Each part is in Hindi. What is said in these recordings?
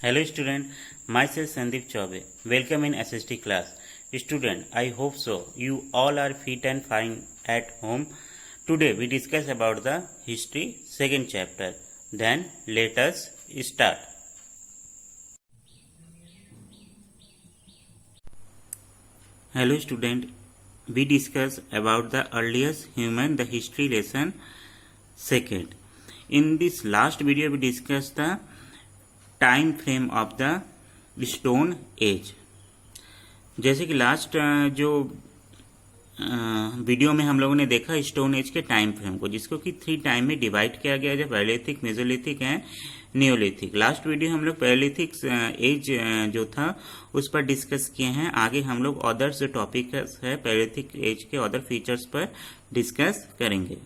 Hello student, myself Sandeep Chaube. Welcome in SST class. Student, I hope so. You all are fit and fine at home. Today we discuss about the history second chapter. Then let us start. Hello student, we discuss about the earliest human, the history lesson second. In this last video we discussed the time frame of the stone age. जैसे कि लास्ट जो वीडियो में हम लोगों ने देखा स्टोन एज के टाइम फ्रेम को, जिसको कि 3 टाइम में डिवाइड किया गया है, palaeolithic, Mesolithic and Neolithic. Last video हम लोग पैलेलिथिक एज जो था उस पर डिस्कस किए हैं। आगे हम लोग अदर्स जो टॉपिक है पैलेलिथिक एज के अदर फीचर्स पर डिस्कस करेंगे।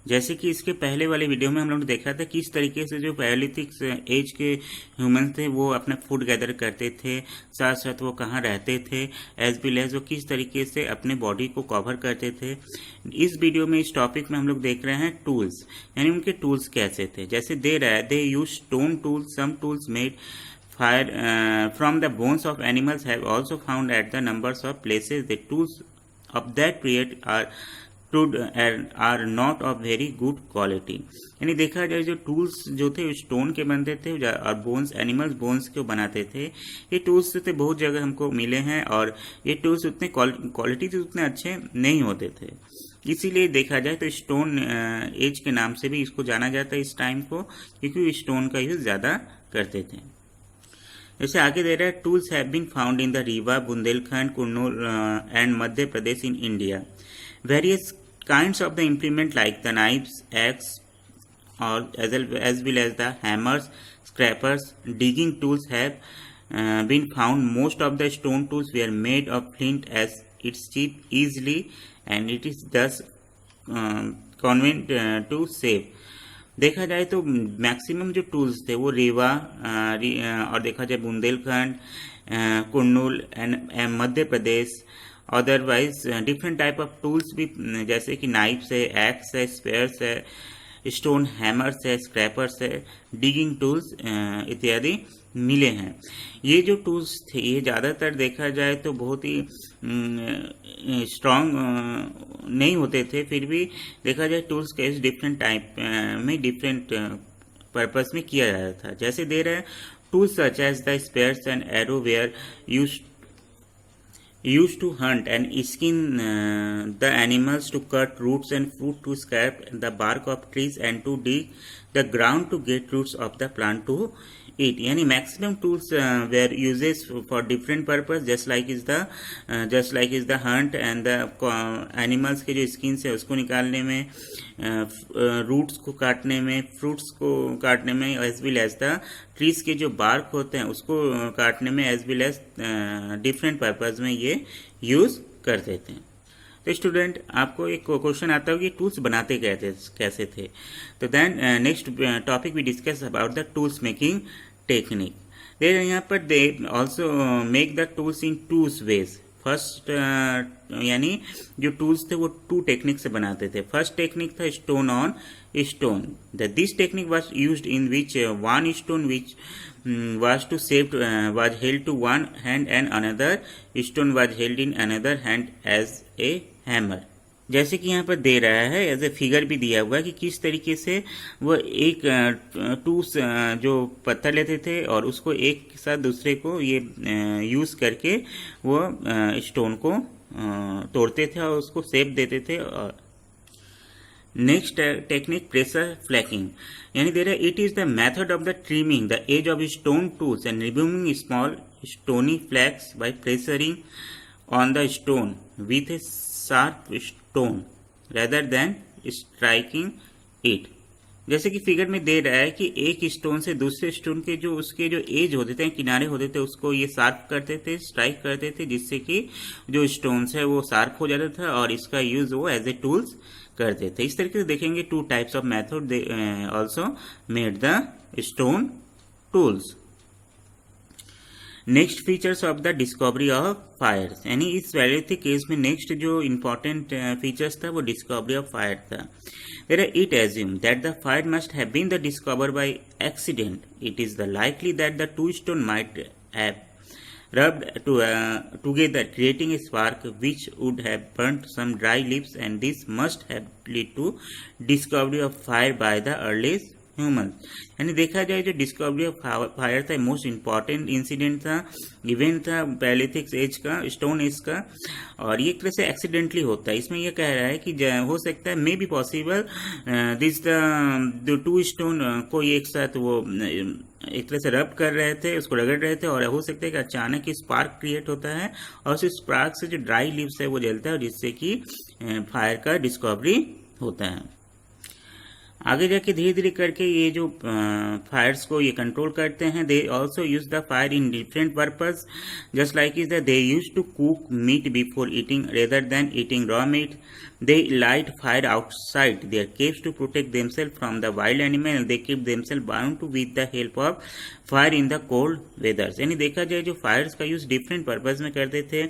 जैसे कि इसके पहले वाले वीडियो में हम लोग ने देखा था किस तरीके से जो पैलेलिथिक एज के ह्यूमन थे वो अपना फूड गैदर करते थे, साथ साथ वो कहाँ रहते थे, एज वेल एज वो किस तरीके से अपने बॉडी को कवर करते थे। इस वीडियो में इस टॉपिक में हम लोग देख रहे हैं टूल्स, यानी उनके टूल्स कैसे थे। जैसे दे रहा है they use stone tools, some tools made fire from the bones of animals have also found at the numbers of places. The tools of that period are not of very good quality. यानी देखा जाए जो टूल्स जो थे स्टोन के बनते थे और बोन्स, एनिमल्स बोन्स के बनाते थे। ये टूल्स थे बहुत जगह हमको मिले हैं और ये टूल्स उतने क्वालिटी से उतने अच्छे नहीं होते थे। इसीलिए देखा जाए तो स्टोन एज के नाम से भी इसको जाना जाता है इस टाइम को, क्योंकि स्टोन का यूज ज्यादा करते थे। जैसे आगे दे रहा है tools have been found in the Rewa, Bundelkhand, Kunnur and Madhya Pradesh in India. Various kinds of the implement like the knives, axe, or as well as the hammers, scrapers, digging tools have been found. Most of the stone tools were made of flint as it's cheap, easily, and it is thus convenient to save. देखा जाए तो मैक्सिमम जो टूल्स थे वो रीवा और देखा जाए Bundelkhand, Kunnur and Madhya Pradesh, otherwise different type of tools भी जैसे कि नाइफ्स है, एक्स है, स्पेयर्स है, स्टोन हैमर्स है, स्क्रैपर्स है, डिगिंग टूल्स इत्यादि मिले हैं। ये जो टूल्स थे ये ज़्यादातर देखा जाए तो बहुत ही स्ट्रॉन्ग नहीं होते थे, फिर भी देखा जाए टूल्स का डिफरेंट टाइप में डिफरेंट पर्पस में किया जाता था। जैसे दे रहे हैं tools such as the spears and arrow were used to hunt and skin the animals, to cut roots and fruit, to scrape the bark of trees and to dig the ground to get roots of the plant to eat. यानी maximum tools were uses for different purpose, just like is the hunt and the animals के जो स्किन्स है उसको निकालने में, रूट्स को काटने में, फ्रूट्स को काटने में, as well as the trees के जो बार्क होते हैं उसको काटने में, as well as different purpose में ये यूज करते थे। तो स्टूडेंट आपको एक क्वेश्चन आता होगा कि टूल्स बनाते कैसे थे। तो then next topic we discuss about the tools making technique. There यहाँ पर they also make the tools in 2 ways। First यानी जो टूल्स थे वो 2 टेक्निक से बनाते थे। फर्स्ट टेक्निक था stone on stone. This technique was used in which one stone which was to saved was held to one hand and another stone was held in another hand as a hammer। जैसे कि यहाँ पर दे रहा है एज ए फिगर भी दिया हुआ है कि किस तरीके से वो एक टूल्स जो पत्थर लेते थे और उसको एक साथ दूसरे को ये यूज करके वो स्टोन को तोड़ते थे और उसको शेप देते थे। नेक्स्ट टेक्निक प्रेशर फ्लैकिंग, यानी दे रहा है it is the method of the trimming the edge of stone tools and removing small stony flakes by pressuring on the stone with a sharp stone rather than striking it. जैसे कि फिगर में दे रहा है कि एक स्टोन से दूसरे स्टोन के जो उसके जो एज होते थे, किनारे होते थे, उसको ये शार्प करते थे, स्ट्राइक करते थे, जिससे कि जो स्टोन्स है वो शार्प हो जाता था और इसका यूज वो एज ए टूल्स करते थे। इस तरीके से देखेंगे 2 types of method they also made the stone tools. Next features of the discovery of fire, यानी इस पैलेथिक केस में नेक्स्ट जो इम्पोर्टेंट फीचर्स था वो डिस्कवरी ऑफ फायर था. It assumed that the fire must have been discovered by accident. It is likely that the two stones might have rubbed together, creating a spark which would have burnt some dry leaves, and this must have led to discovery of fire by the earliest human. यानी देखा जाए जो डिस्कवरी ऑफ फायर था मोस्ट इम्पॉर्टेंट इंसिडेंट था, इवेंट था पैलेथिक एज का, स्टोन एज का, और ये एक तरह से एक्सीडेंटली होता है. इसमें यह कह रहा है कि हो सकता है may be possible this the two stone को एक साथ वो एक तरह से रब कर रहे थे, उसको रगड़ रहे थे, और हो सकता है कि अचानक स्पार्क क्रिएट होता है और उस स्पार्क से जो ड्राई लीव्स है वो जलता है, और जिससे कि फायर का डिस्कवरी होता है. आगे जाके धीरे धीरे करके ये जो फायर्स को ये कंट्रोल करते हैं. They also use the fire in different purpose, just like is that they use to cook meat before eating rather than eating raw meat. They light fire outside their caves to protect themselves from the wild animal, and they keep themselves bound with the help of fire in the cold weathers. यानी देखा जाए जो फायर्स का यूज डिफरेंट पर्पज में करते थे.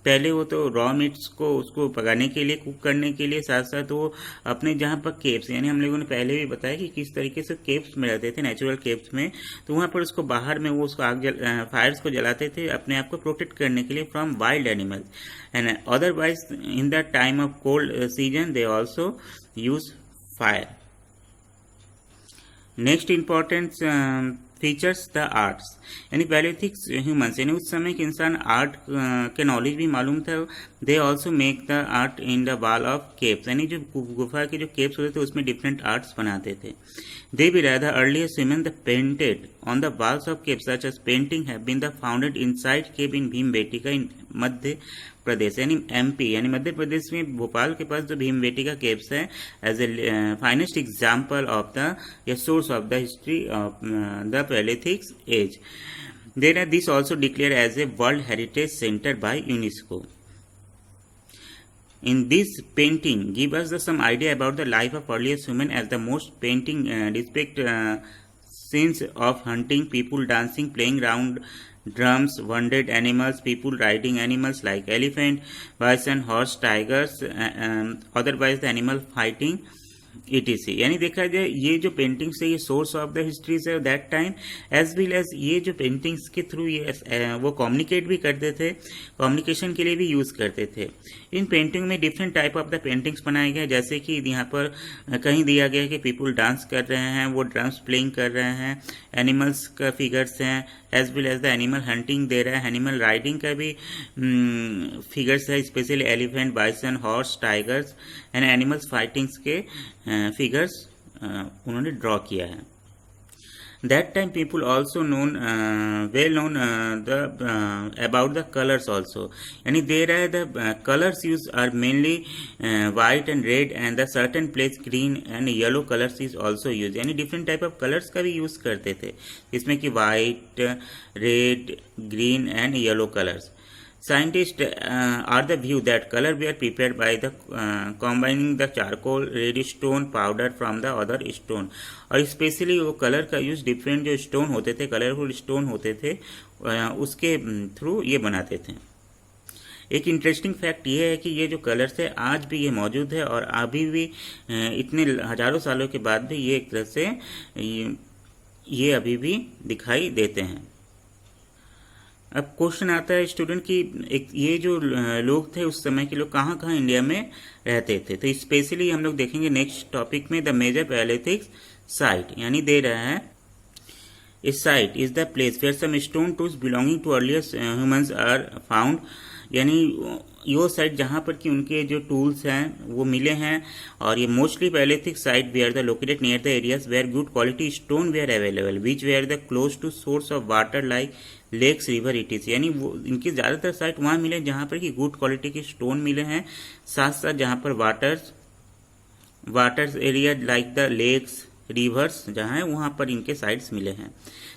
पहले वो तो रॉ मीट्स को उसको पकाने के लिए, कुक करने के लिए, साथ साथ वो अपने जहाँ पर केव्स, यानी हम लोगों ने पहले भी बताया कि किस तरीके से केव्स में रहते थे, नेचुरल केव्स में, तो वहाँ पर उसको बाहर में वो उसको फायर्स को जलाते थे अपने आप को प्रोटेक्ट करने के लिए from wild animal. And otherwise in the time of cold season they also use fire. Next important features the arts, यानी पैलेथिक ह्यूमंस, यानी उस समय के इंसान आर्ट के नॉलेज भी मालूम था. दे also make the art in the wall of caves, यानी जो गुफा के जो केव्स होते थे उसमें डिफरेंट आर्ट्स बनाते थे. दे भी rather earliest human the painted on the walls of caves such as painting have been the founded inside cave in Bhimbetka in Madhya Pradesh, यानी एमपी, यानी मध्य प्रदेश में भोपाल के पास जो भीमबेटका केव्स है as a finest example of the source of the history of the Paleolithic age. This also declared as a World Heritage Center by UNESCO. In this painting, give us some idea about the life of earliest human, as the most painting depict scenes of hunting, people dancing, playing round drums, wounded animals, people riding animals like elephant, bison, horse, tigers, otherwise the animal fighting, etc. यानी देखा जाए ये जो पेंटिंग्स है ये सोर्स ऑफ द हिस्ट्रीज है that time, as well as ये जो पेंटिंग्स के थ्रू ये वो कम्युनिकेट भी करते थे, कम्युनिकेशन के लिए भी यूज करते थे. इन पेंटिंग में different type of the paintings बनाए गए, जैसे कि यहाँ पर कहीं दिया गया कि पीपल डांस कर रहे हैं, वो ड्रम्स प्लेइंग कर रहे हैं, एनिमल्स का फिगर्स हैं, as well as the animal hunting दे रहा है, एनिमल राइडिंग का भी फिगर्स है, specially elephant, bison, horse, tigers and animals fightings के फिगर्स उन्होंने ड्रॉ किया है. That time people also well known about the colors also. यानी दे रहा है the colors used are mainly white and red, and the certain place green and yellow colors is also used. यानी different type of colors का भी use करते थे, इसमें कि white, red, green and yellow colors. Scientists are the view that color were prepared by the combining the charcoal redstone powder from the other stone. और स्पेशली वो कलर का यूज डिफरेंट जो स्टोन होते थे, कलरफुल स्टोन होते थे, उसके थ्रू ये बनाते थे. एक इंटरेस्टिंग फैक्ट ये है कि ये जो कलर्स है आज भी ये मौजूद है, और अभी भी इतने हजारों सालों के बाद भी ये एक तरह से ये अभी भी दिखाई देते हैं. अब क्वेश्चन आता है स्टूडेंट कि ये जो लोग थे उस समय के लोग कहाँ कहाँ इंडिया में रहते थे. तो स्पेशली हम लोग देखेंगे नेक्स्ट टॉपिक में द मेजर पैलेथिक साइट, यानी दे रहा है a site is the place where some stone tools belonging to earliest humans are found, यानी यो साइट जहाँ पर कि उनके जो टूल्स हैं वो मिले हैं, और ये mostly paleolithic site were the located near the areas where good quality stone were available which were the close to source of water like lakes, river, etc. यानी वो इनकी ज़्यादातर साइट वहाँ मिले जहाँ पर कि गुड क्वालिटी के स्टोन मिले हैं, साथ साथ जहाँ पर waters area like the lakes, rivers जहाँ है वहाँ पर इनके साइट्स मिले हैं.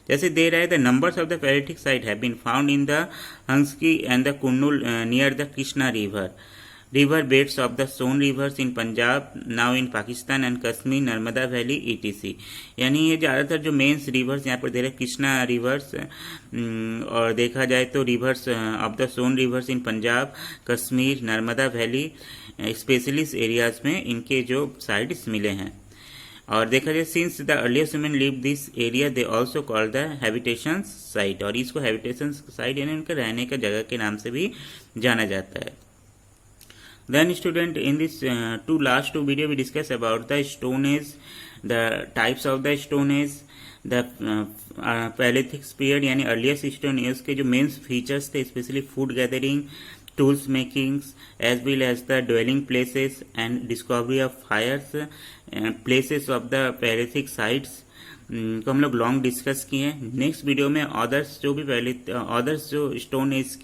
जैसे दे रहा है the numbers of the paleolithic site have been found in the Hunsgi and the Kurnool near the Krishna river. river beds of the Son rivers in Punjab, now in Pakistan and Kashmir, Narmada Valley, etc. यानी ये ज़्यादातर जो मेन्स रिवर्स यहाँ पर दे रहे कृष्णा रिवर्स, और देखा जाए तो rivers of the Son rivers in Punjab, Kashmir, Narmada valley, specially इस एरियाज में इनके जो साइट्स मिले हैं। और देखा जाए since the earliest human live this area they also call the habitation site, और इसको हैबिटेशन साइट यानी उनके रहने का जगह के नाम से भी जाना जाता है। Then student, in this last two video we discuss about the stone age, the types of the stone age, the Paleolithic period यानी अर्लीस्ट स्टोन एज के जो मेन फीचर्स थे, specially food gathering, tools making, as well as the dwelling places and discovery of fires, places of the paleolithic sites को हम लोग लॉन्ग डिस्कस किए हैं। नेक्स्ट वीडियो में अदर्स जो भी पहले अदर्स जो स्टोन एज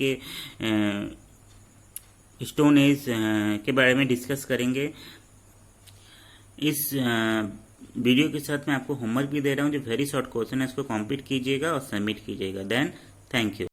के बारे में डिस्कस करेंगे। इस वीडियो के साथ मैं आपको होमवर्क भी दे रहा हूँ, जो वेरी शॉर्ट क्वेश्चन है उसको कंप्लीट कीजिएगा और सबमिट कीजिएगा। Then thank you.